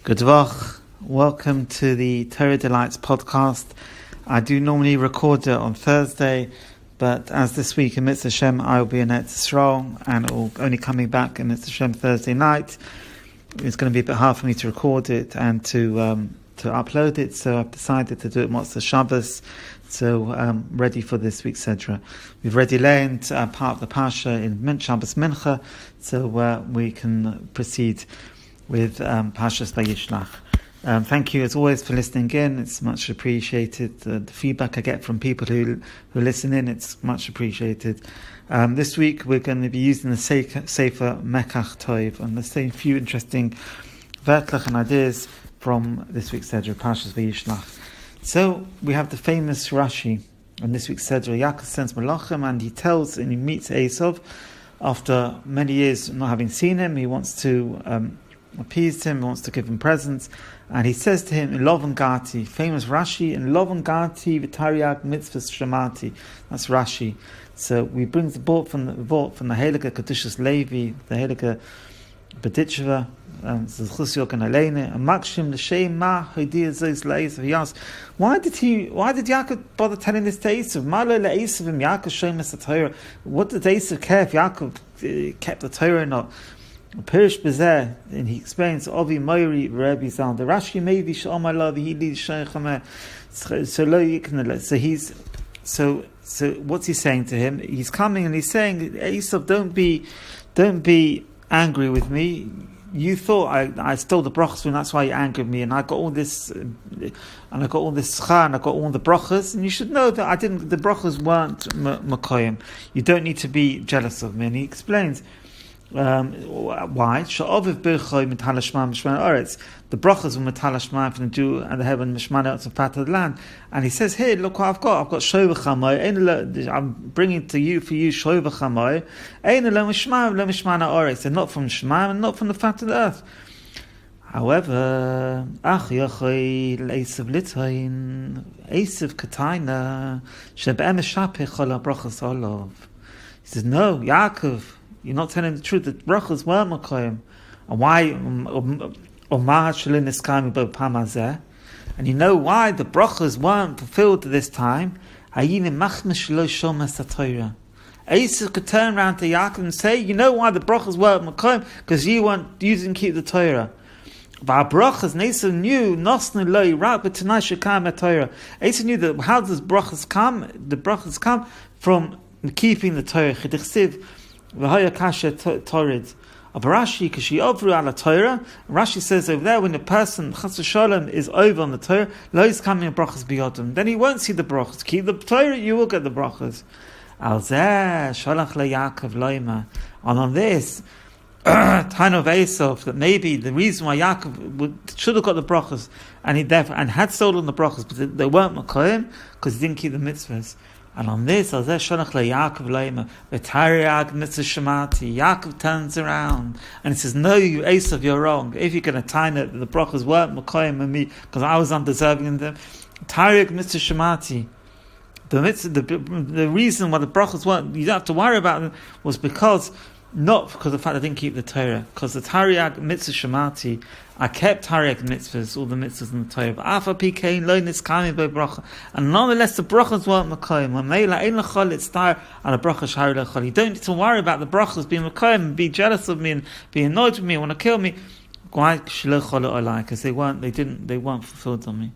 Good Vach. Welcome to the Torah Delights podcast. I do normally record it on Thursday, but as this week in Mitzvah Hashem I will be in Eretz Yisrael and it will only coming back in Mitzvah Hashem Thursday night. It's going to be a bit hard for me to record it and to upload it, so I've decided to do it Motzei Shabbos. So ready for this week's Sedra. We've already learned part of the parsha in Shabbos Mincha, so we can proceed with Parshas Vayishlach. Thank you as always for listening in. It's much appreciated. The feedback I get from people who listen in, it's much appreciated. This week we're going to be using the Sefer Mekach Tov, and there's a few interesting vort and ideas from this week's Sedra Parshas Vayishlach. So we have the famous Rashi on this week's Sedra. Yaakov sends Malachim and he tells and he meets Esav after many years not having seen him. He wants to appease him, he wants to give him presents, and he says to him in Lovan Gati, famous Rashi, in Lovan Gati v'tariag mitzvahs shemati. That's Rashi. So we bring the vort from the Heilige Kedushas Levi, the Heilige Bedichva, Zechus Yokan Aleine, and Makshim l'shem ma hodia zois le'esav. He asks, why did Yaakov bother telling this to Esav? Ma lo le'esav im Yaakov shomes the Torah. What did Esav care if Yaakov kept the Torah or not? Pirish Bezeh, and he explains, Ovi Moiri Rebbe Zal, the Rashi maybe Shomar Love, he leads Shaykhama, so what's he saying to him? He's coming and he's saying, Esav, don't be angry with me. You thought I stole the brachas and that's why you angered me, and I got all this schar, and I got all the brachas, and you should know that the brachas weren't makoyim. You don't need to be jealous of me. And he explains why? The brachas were metalashma from the Jew and the heaven mishmana of part of the land, and he says here, look what I've got shovachamai. I'm bringing to you for you shovachamai. They're not from Shema and not from the fat of the earth. However, Esav Kataina he says, no, Yaakov, you're not telling the truth. The brachas weren't makoyim. And why? And you know why the brachas weren't fulfilled at this time? Esav could turn around to Yaakov and say, you know why the brachas weren't makoyim? Because you didn't keep the Torah. But brachas, Esav knew Esav knew that how does brachas come? The brachas come from keeping the Torah. Rashi, Rashi says over there, when a person Chas Shalom is over on the Torah, lo is coming brachas biyodim, then he won't see the brachas. Keep the Torah, you will get the brachas. Al zeh shalach leYaakov loima. And on this time of Esav, that maybe the reason why Yaakov should have got the brachas and had stolen the brachas, but they weren't makoyim because he didn't keep the mitzvahs. And on this, Yaakov turns around and he says, no, you Esav, you're wrong. If you're going to tie it, the brachas weren't Makoyim and me, because I was undeserving of them. Tariag mitzvah shemati. The reason why the brachas weren't, you don't have to worry about them, was not because of the fact I didn't keep the Torah, because the Tariag mitzvah shemati, I kept Tariag mitzvahs, all the mitzvahs in the Torah. And nonetheless, the brachas weren't makoyim. You don't need to worry about the brachas being makoyim and be jealous of me and be annoyed with me and want to kill me. Because they weren't fulfilled on me.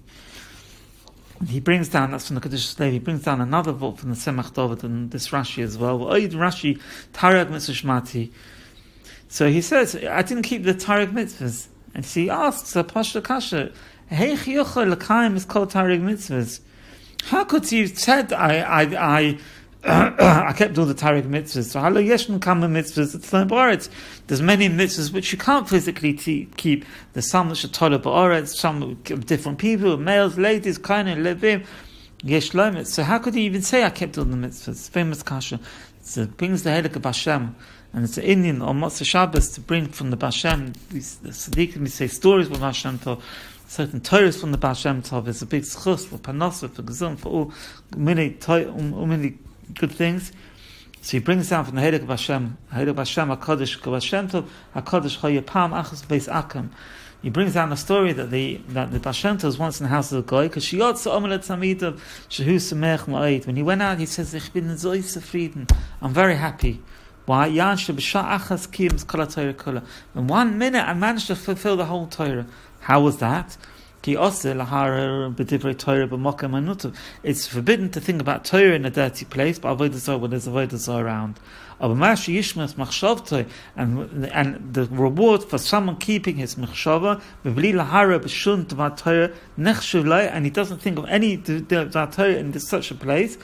He brings down, that's from the Kedushas Levi, he brings down another vort from the Semach David and this Rashi as well. Rashi, Tariag mitzvah shmati. So he says, I didn't keep the Tariag mitzvahs. And she asks a Pasha Kasha, Hey Chiyucha L'Kaim is called Tariag mitzvahs. How could you have said I kept all the Tariag mitzvahs? So Halo Yeshn Kama mitzvahs, it's like Ba'aretz. There's many mitzvahs which you can't physically keep. There's some which are Tola Ba'aretz, some of different people, males, ladies, Kaina, Levim, Yesh Lomit. So how could you even say I kept all the mitzvahs? Famous Kasha. So it brings the Heilige Bashem. And it's an Indian on Motzei Shabbos to bring from the Bashem. The Tzaddikim say stories from Bashem Tov, certain Torahs from the Bashem Tov. It's a big schus for Panosah, for Gezum, for all many good things. So he brings down from the Hedek of Hashem, HaKadosh, Hashem Tov, HaKadosh, Chayapam, Achos, Beis Akim. He brings down a story that the Baal Shem Tov was once in the house of the Goy, because when he went out, he says, Ich bin so zufrieden, I'm very happy. Why? In 1 minute, I managed to fulfill the whole Torah. How was that? It's forbidden to think about Torah in a dirty place, but avoid the when there's avoid the around. And the reward for someone keeping his machshava, and he doesn't think of any Torah in such a place,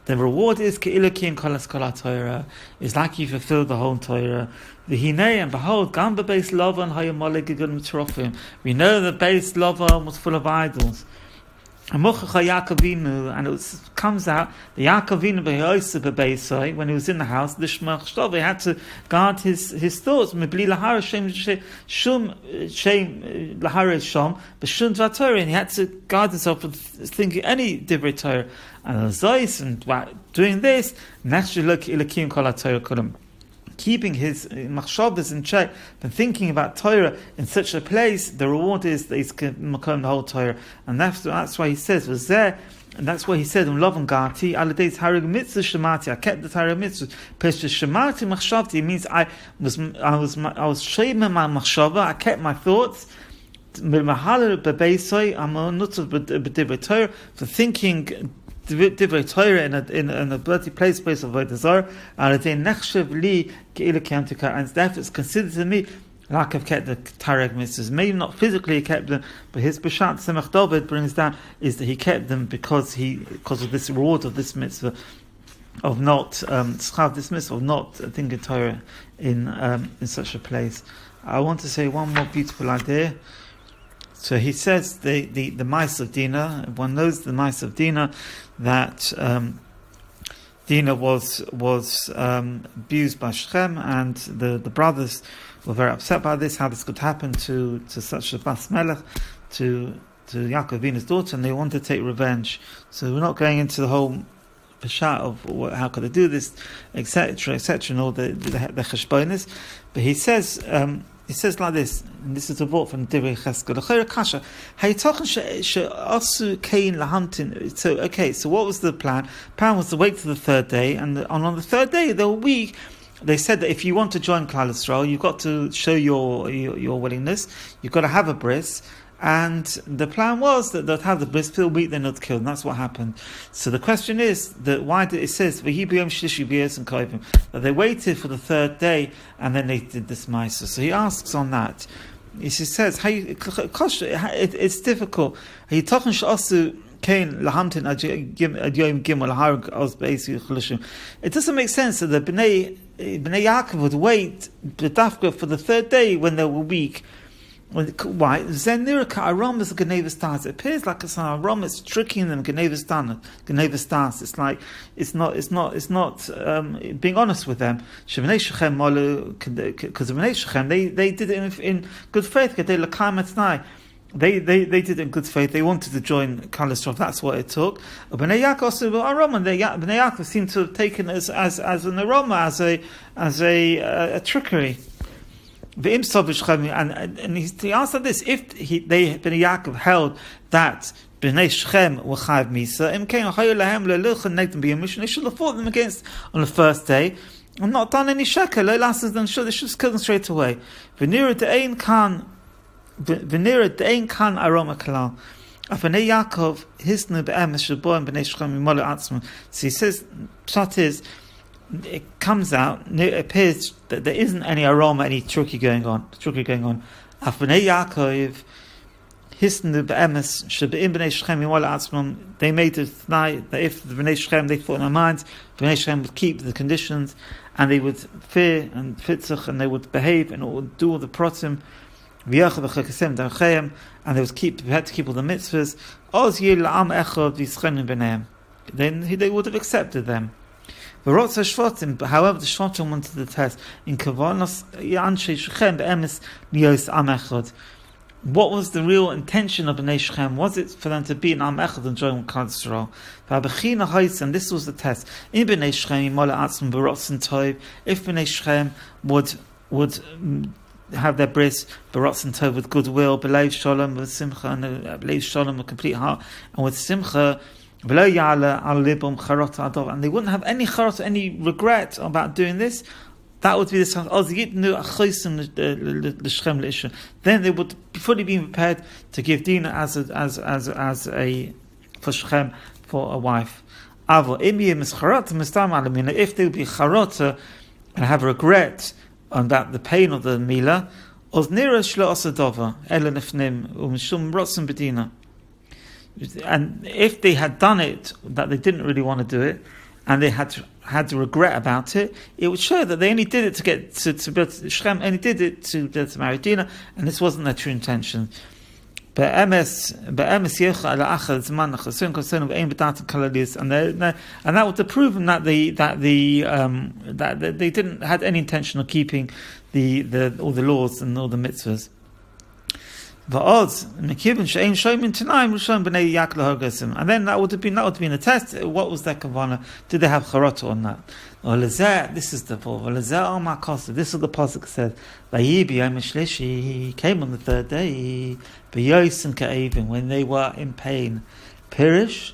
the reward is is like you fulfill the whole Torah. And behold, we know the base Lava was full of idols. And it comes out the Yaakovinu when he was in the house, the he had to guard his thoughts. And he had to guard himself from thinking any divrei Torah. And doing this, keeping his machshavas in check, and thinking about Torah in such a place, the reward is that he's makom the whole Torah, and that's why he says was there, and that's why he said Lovon Gati Aladays Harig Mitzvah Shemati. I kept the Torah mitzvah. Pesha Shemati Machshavti means I was shayim my machshava. I kept my thoughts. I'm a nutz b'divrei Torah for thinking divrei Torah in a bloody place of avodah zarah, and therefore it's considered to me like I've kept the Tarek mitzvahs. Maybe not physically kept them, but his B'shat Semach David brings down is that he kept them because of this reward of this mitzvah of not this mitzvah of not thinking Torah in such a place. I want to say one more beautiful idea. So he says the mice of Dinah. One knows the mice of Dinah, that Dinah was abused by Shechem, and the brothers were very upset by this. How this could happen to such a bas melech, to Yaakov Avinu's daughter, and they wanted to take revenge. So we're not going into the whole pashat of how could they do this, etc., and all the cheshbonis. But he says like this, and this is a vort from divrei Cheskel. So what was the plan? The plan was to wait till the third day, and on the third day they said that if you want to join Klal Yisrael, you've got to show your willingness. You've got to have a bris. And the plan was that they'd have the bris for a week, then they'd kill, and that's what happened. So the question is that why did it says that they waited for the third day and then they did this ma'aser. So he asks on that. He says, it's difficult. It doesn't make sense that the Bnei Yaakov would wait the dafka for the third day when they were weak. Why? It appears like it's an aram. It's tricking them. It's like it's not being honest with them. Because they did it in good faith. They did it in good faith. They wanted to join Klal Yisrael. That's what it took. Bnei Yaakov seemed to have taken it as an aroma, as a trickery. And he answered this: if Bnei Yaakov held that Bnei Shechem were chayav misa, they should have fought them against on the first day and not done any sheker. They should have killed them straight away. V'nira de'ein kan aroma kalal. Bnei Yaakov hisnu be'emes sheboim Bnei Shechem yimolu atzmon. So he says, pshat is, it comes out, it appears that there isn't any aroma, any trickery going on. Bnei Yaakov, hisnu be'emes shebeim Bnei Shechem yimolu atzmon. They made it tonight that if the Bnei Shechem, they thought in their minds, Bnei Shechem would keep the conditions, and they would fear and fitzach, and they would behave and would do all the protim, and they had to keep all the mitzvahs. Then they would have accepted them. However, the Shvatim wanted the test in Kavanos Anshe Shechem be'emes lios am echad. what was the real intention of Bnei Shechem? Was it for them to be an Am Echad and join with Klal Yisrael? And this was the test. In Bnei Shechem, if Bnei Shechem would have their bris b'rotzen tov with goodwill, b'leiv shalom with simcha, and b'leiv shalom with complete heart, and with simcha, v'lo ya'ala al libum charot adov, and they wouldn't have any charot, any regret about doing this. That would be the song. Then they would fully be prepared to give Dina as a for Shechem for a wife. If they would be charota and have regret on that the pain of the mila, and if they had done it, that they didn't really want to do it, and they had to regret about it, it would show that they only did it to get to Shechem, only did it to marry Dina, and this wasn't their true intention. And that would have proven that they didn't had any intention of keeping all the laws and all the mitzvahs. And then that would have been a test. What was their kavanah? Did they have charata on that? This is the vort. This is what the pasuk said. He came on the third day, when they were in pain. Pirish,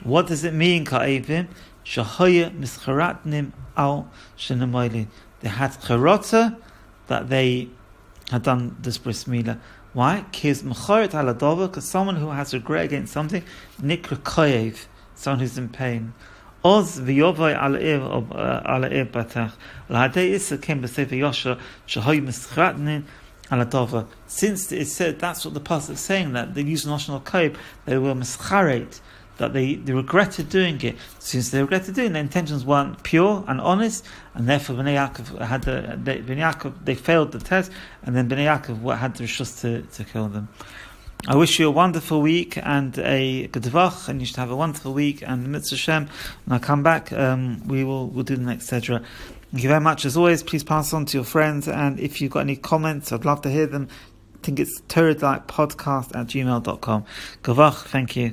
what does it mean? Ka'evim shahaya mischaratnim al shenemoili. They had charata that they had done this bris milah. Why? Because someone who has regret against something, nikra koyev, someone who's in pain. Oz v'yovay ala'ir batach. L'hadei issa came b'sefer Yosha shahoy mischratnin aladova. Since it said, that's what the pasuk is saying, that they used national koyev, they were mischaret, that they regretted doing it. Since they regretted doing it, their intentions weren't pure and honest, and therefore Bnei Yaakov they failed the test, and then Bnei Yaakov had the rishus to kill them. I wish you a wonderful week and a good vach, and you should have a wonderful week. And Mitzvah Shem, when I come back, we'll do the next Sedra. Thank you very much. As always, please pass on to your friends, and if you've got any comments, I'd love to hear them. I think it's torah.podcast@gmail.com. Gavach, thank you.